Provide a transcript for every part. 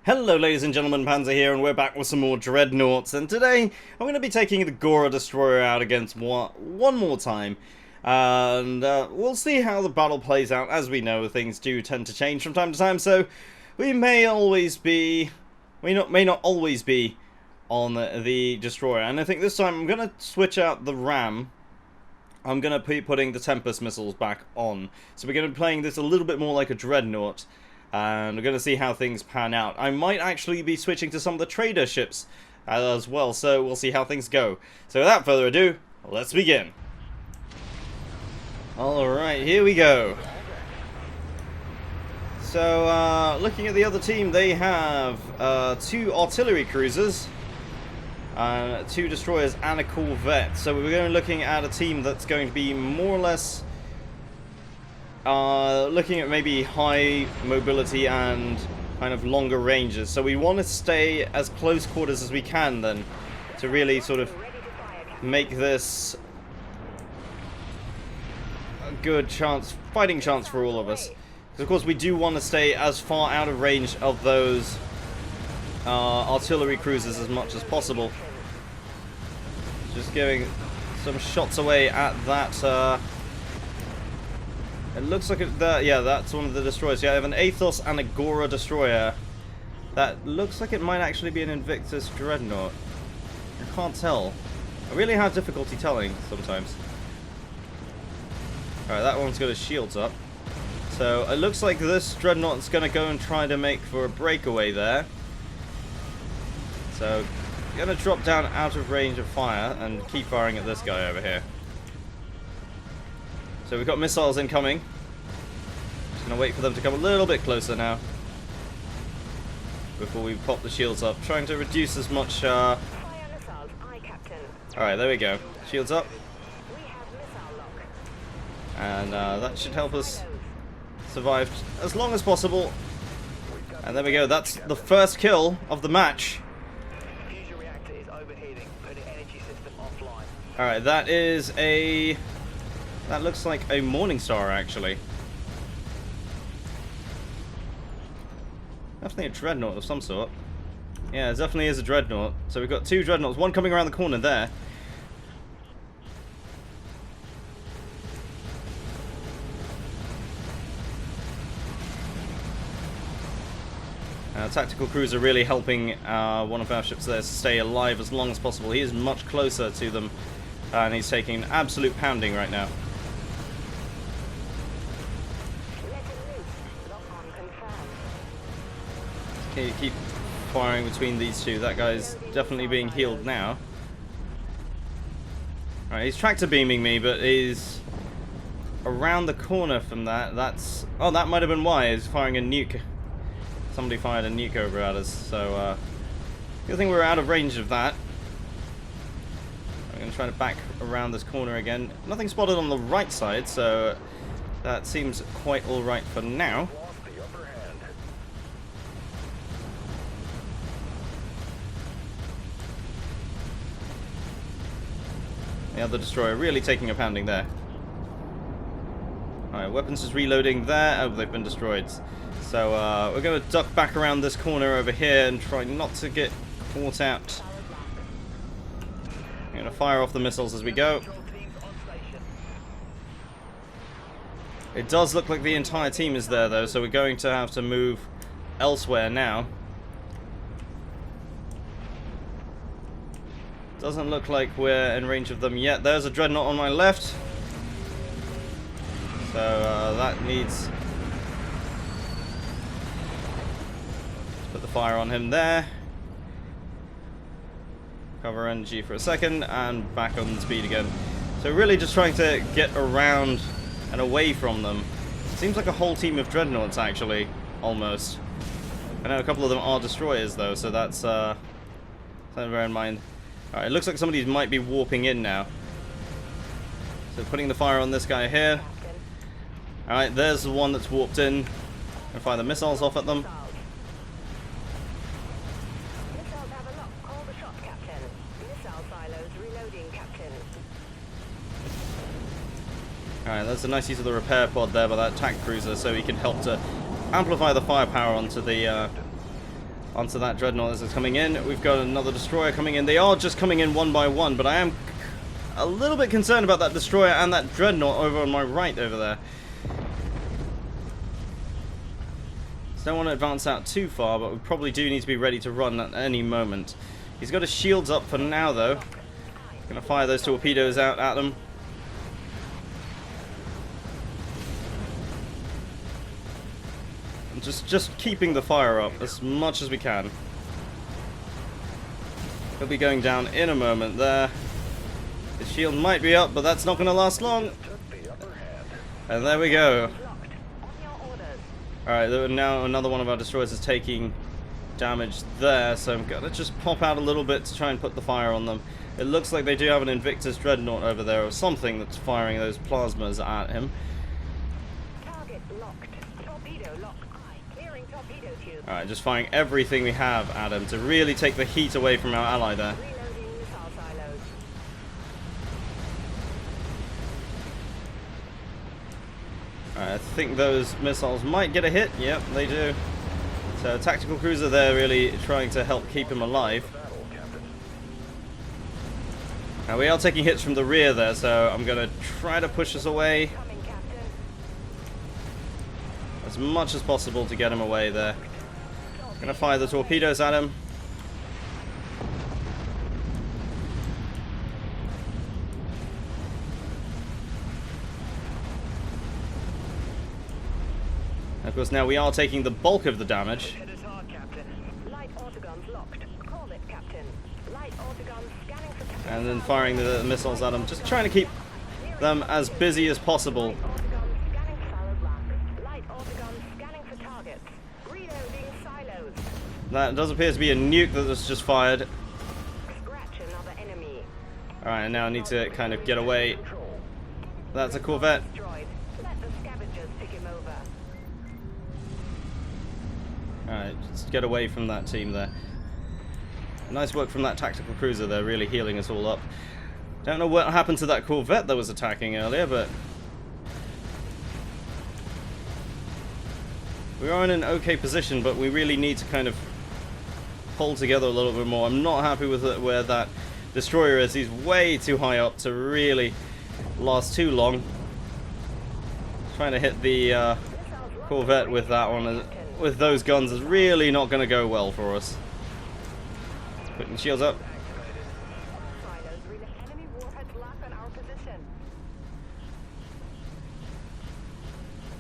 Hello ladies and gentlemen, Panzer here, and we're back with some more Dreadnoughts, and today I'm going to be taking the GORA destroyer out against one more time, and we'll see how the battle plays out. As we know, things do tend to change from time to time, so we may not always be on the destroyer, and I think this time I'm going to switch out the ram. I'm going to be putting the Tempest missiles back on, so we're going to be playing this a little bit more like a Dreadnought. And we're going to see how things pan out. I might actually be switching to some of the trader ships as well, so we'll see how things go. So without further ado, let's begin. Alright, here we go. So, looking at the other team, they have 2 artillery cruisers, 2 destroyers, and a corvette. So we're going to be looking at a team that's going to be more or less looking at maybe high mobility and kind of longer ranges. So we want to stay as close quarters as we can then, to really sort of make this a good chance, fighting chance for all of us. Because of course we do want to stay as far out of range of those artillery cruisers as much as possible. Just giving some shots away at that. It looks like yeah, that's one of the destroyers. Yeah, I have an Athos and a GORA destroyer. That looks like it might actually be an Invictus Dreadnought. I can't tell. I really have difficulty telling sometimes. Alright, that one's got his shields up. So it looks like this Dreadnought's going to go and try to make for a breakaway there. So, going to drop down out of range of fire and keep firing at this guy over here. So we've got missiles incoming. Just going to wait for them to come a little bit closer now before we pop the shields up. Trying to reduce as much... Alright, there we go. Shields up. And that should help us survive as long as possible. And there we go. That's the first kill of the match. Alright, that is a... That looks like a Morningstar, actually. Definitely a Dreadnought of some sort. Yeah, it definitely is a Dreadnought. So we've got 2 Dreadnoughts, one coming around the corner there. Tactical cruiser really helping one of our ships there to stay alive as long as possible. He is much closer to them, and he's taking an absolute pounding right now. Okay, keep firing between these two. That guy's definitely being healed now. Alright, he's tractor beaming me, but he's around the corner from that. That's... Oh, that might have been why. He's firing a nuke. Somebody fired a nuke over at us, so good thing we're out of range of that. I'm going to try to back around this corner again. Nothing spotted on the right side, so that seems quite alright for now. The other destroyer really taking a pounding there. Alright, weapons is reloading there. Oh, they've been destroyed. So we're going to duck back around this corner over here and try not to get caught out. I'm going to fire off the missiles as we go. It does look like the entire team is there though, so we're going to have to move elsewhere now. Doesn't look like we're in range of them yet. There's a Dreadnought on my left. So that needs... Let's put the fire on him there. Cover energy for a second and back on speed again. So really just trying to get around and away from them. Seems like a whole team of Dreadnoughts actually, almost. I know a couple of them are destroyers though, so that's something to bear in mind. Alright, it looks like somebody might be warping in now. So putting the fire on this guy here. Alright, there's the one that's warped in. And fire the missiles off at them. Alright, that's a nice use of the repair pod there by that tank cruiser, so he can help to amplify the firepower onto the onto that Dreadnought as it's coming in. We've got another destroyer coming in. They are just coming in one by one, but I am a little bit concerned about that destroyer and that Dreadnought over on my right over there. So don't want to advance out too far, but we probably do need to be ready to run at any moment. He's got his shields up for now, though. Gonna fire those torpedoes out at them. And just keeping the fire up as much as we can. He'll be going down in a moment there. His shield might be up, but that's not gonna last long. And there we go. Alright, now another one of our destroyers is taking damage there, so I'm gonna just pop out a little bit to try and put the fire on them. It looks like they do have an Invictus Dreadnought over there or something that's firing those plasmas at him. Target locked. Torpedo locked. Clearing torpedo tube. Alright, just firing everything we have at him to really take the heat away from our ally there. Reloading missile silos. Alright, I think those missiles might get a hit. Yep, they do. So tactical cruiser there really trying to help keep him alive. Now we are taking hits from the rear there, so I'm going to try to push us away as much as possible to get him away there. I'm going to fire the torpedoes at him. And of course now we are taking the bulk of the damage. Light autoguns locked. Call it, Captain. Light autoguns scanning for targets. And then firing the missiles at them. Just trying to keep them as busy as possible. Autoguns scanning for solid lock. Light autoguns scanning for targets. Reloading silos. That does appear to be a nuke that was just fired. Scratch another enemy. Alright, and now I need to kind of get away. That's a Corvette. Destroyed. Let the scavengers pick him over. Alright, just get away from that team there. Nice work from that tactical cruiser there, really healing us all up. Don't know what happened to that Corvette that was attacking earlier, but we are in an okay position, but we really need to kind of pull together a little bit more. I'm not happy with where that destroyer is. He's way too high up to really last too long. Trying to hit the Corvette with that one, with those guns, is really not going to go well for us. Putting shields up. Silos. Enemy warheads lock on our position.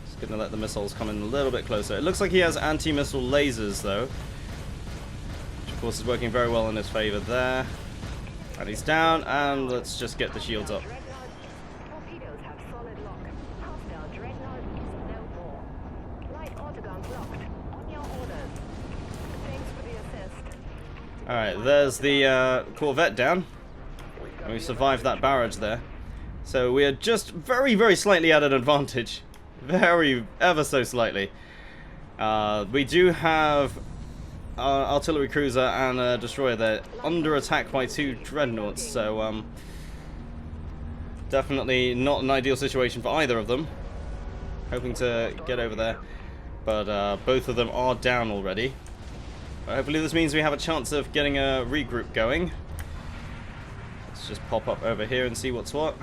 Just going to let the missiles come in a little bit closer. It looks like he has anti-missile lasers, though. Which, of course, is working very well in his favor there. And he's down, and let's just get the shields up. Dreadnought. Torpedoes have solid lock. Hostile Dreadnought is no more. Light autoguns locked. On your orders. Thanks for the assist. Alright, there's the Corvette down. And we survived that barrage there. So we are just very, very slightly at an advantage. Very, ever so slightly. We do have artillery cruiser and a destroyer there under attack by two Dreadnoughts. So definitely not an ideal situation for either of them. Hoping to get over there. But both of them are down already. Hopefully this means we have a chance of getting a regroup going. Let's just pop up over here and see what's what.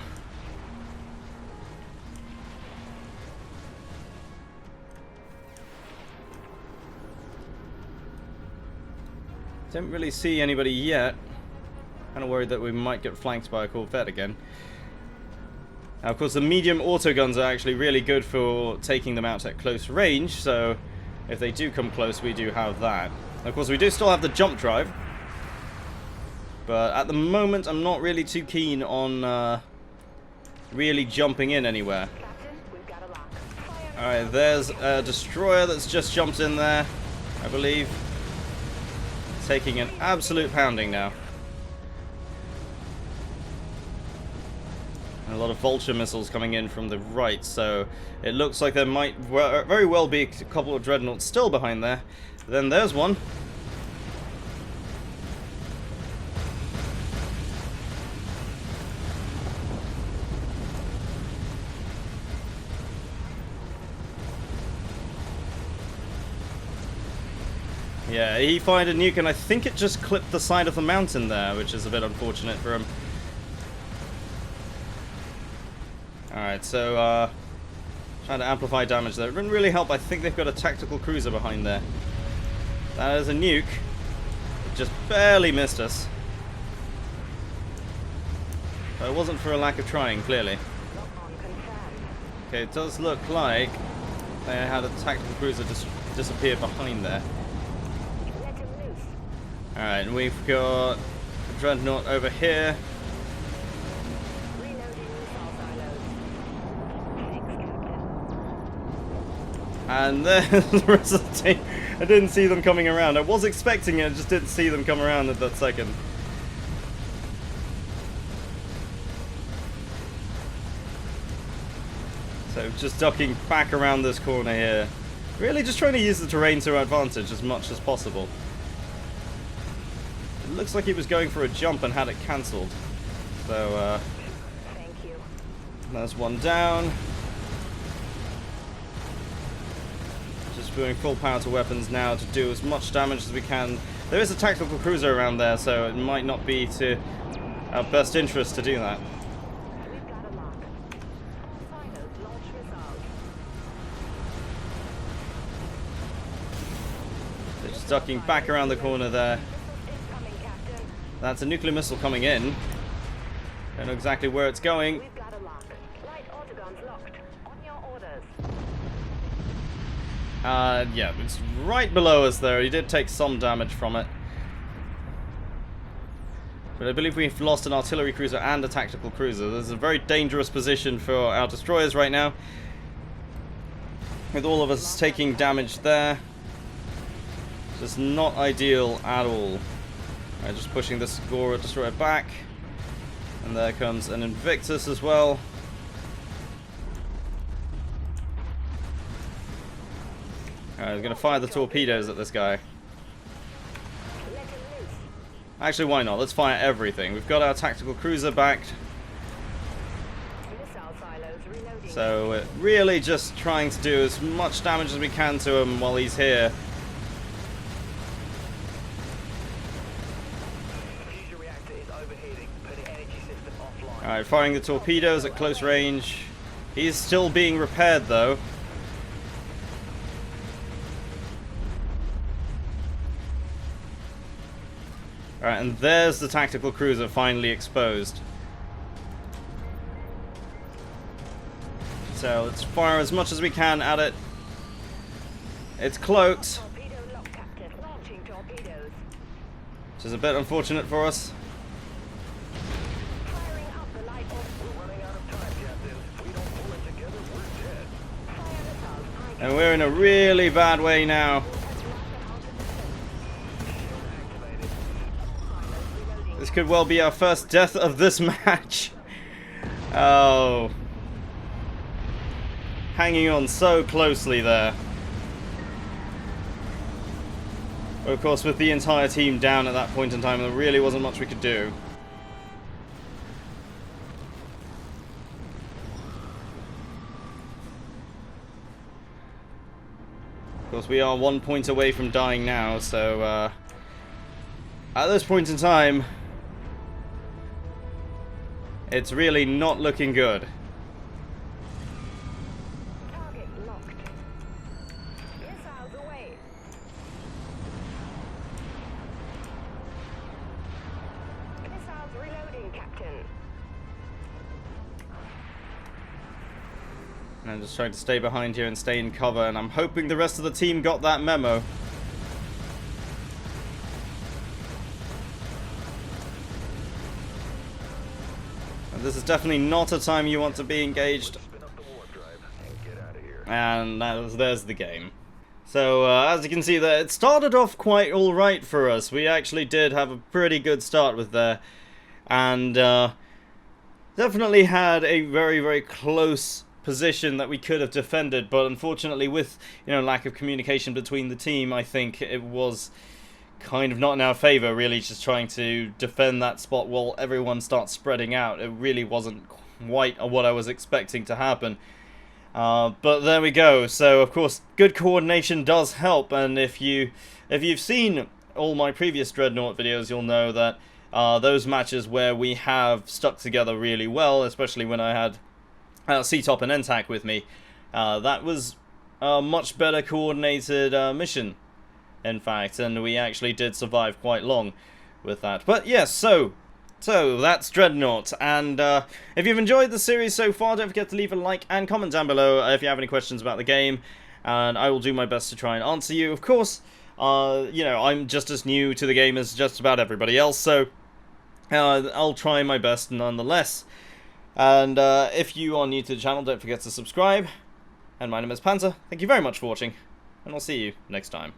Don't really see anybody yet. Kind of worried that we might get flanked by a Corvette again. Now, of course, the medium autoguns are actually really good for taking them out at close range, so if they do come close, we do have that. Of course, we do still have the jump drive, but at the moment, I'm not really too keen on really jumping in anywhere. Captain, we've got a lock. Alright, there's a destroyer that's just jumped in there, I believe. Taking an absolute pounding now. And a lot of vulture missiles coming in from the right, so it looks like there might very well be a couple of Dreadnoughts still behind there. Then there's one. Yeah, he fired a nuke and I think it just clipped the side of the mountain there, which is a bit unfortunate for him. Alright, so trying to amplify damage there. It didn't really help. I think they've got a tactical cruiser behind there. That is a nuke. It just barely missed us. But it wasn't for a lack of trying, clearly. Okay, it does look like they had a tactical cruiser disappear behind there. Alright, and we've got a Dreadnought over here. And there's the rest of the team. I didn't see them coming around. I was expecting it, I just didn't see them come around at that second. So just ducking back around this corner here. Really just trying to use the terrain to our advantage as much as possible. It looks like he was going for a jump and had it cancelled. So, Thank you. there's one down. Just doing full power to weapons now to do as much damage as we can. There is a tactical cruiser around there, so it might not be to our best interest to do that. We've got a lock. All silos launch missiles. So just ducking back around the corner there. Incoming, Captain. That's a nuclear missile coming in. Don't know exactly where it's going. We've got a lock. Light autoguns locked. On your orders. Yeah, it's right below us there. He did take some damage from it. But I believe we've lost an artillery cruiser and a tactical cruiser. This is a very dangerous position for our destroyers right now. With all of us taking damage there. Just not ideal at all. Right, just pushing this GORA destroyer back. And there comes an Invictus as well. Alright, we're going to fire the torpedoes at this guy. Let him loose. Actually, why not? Let's fire everything. We've got our tactical cruiser backed. Missile silos reloading. So we're really just trying to do as much damage as we can to him while he's here. Fusion reactor is overheating. Putting energy system offline. Alright, firing the torpedoes at close range. He's still being repaired though. Alright, and there's the tactical cruiser finally exposed. So let's fire as much as we can at it. It's cloaked, Torpedo lock, Captain. Launching torpedoes. which is a bit unfortunate for us. Firing up the light We're running out of time, Captain. If we don't pull it together, we're dead. fire missiles. And we're in a really bad way now. This could well be our first death of this match. Oh. Hanging on so closely there. But of course, with the entire team down at that point in time, there really wasn't much we could do. Of course, we are 1 point away from dying now, so at this point in time, it's really not looking good. Target locked. Missiles away. Missiles reloading, Captain. And I'm just trying to stay behind here and stay in cover, and I'm hoping the rest of the team got that memo. And this is definitely not a time you want to be engaged. Spin up the warp drive and get out of here. And there's the game. So, as you can see there, it started off quite alright for us. We actually did have a pretty good start with there. And definitely had a very, very close position that we could have defended. But unfortunately, with lack of communication between the team, I think it was kind of not in our favor, really, just trying to defend that spot while everyone starts spreading out. It really wasn't quite what I was expecting to happen. But there we go. So of course, good coordination does help, and if you've seen all my previous Dreadnought videos, you'll know that those matches where we have stuck together really well, especially when I had C-Top and NTAC with me, that was a much better coordinated mission, in fact, and we actually did survive quite long with that. But yes, so that's Dreadnought, and if you've enjoyed the series so far, don't forget to leave a like and comment down below if you have any questions about the game, and I will do my best to try and answer you. Of course, you know, I'm just as new to the game as just about everybody else, so I'll try my best nonetheless. And if you are new to the channel, don't forget to subscribe. And my name is Panther. Thank you very much for watching, and I'll see you next time.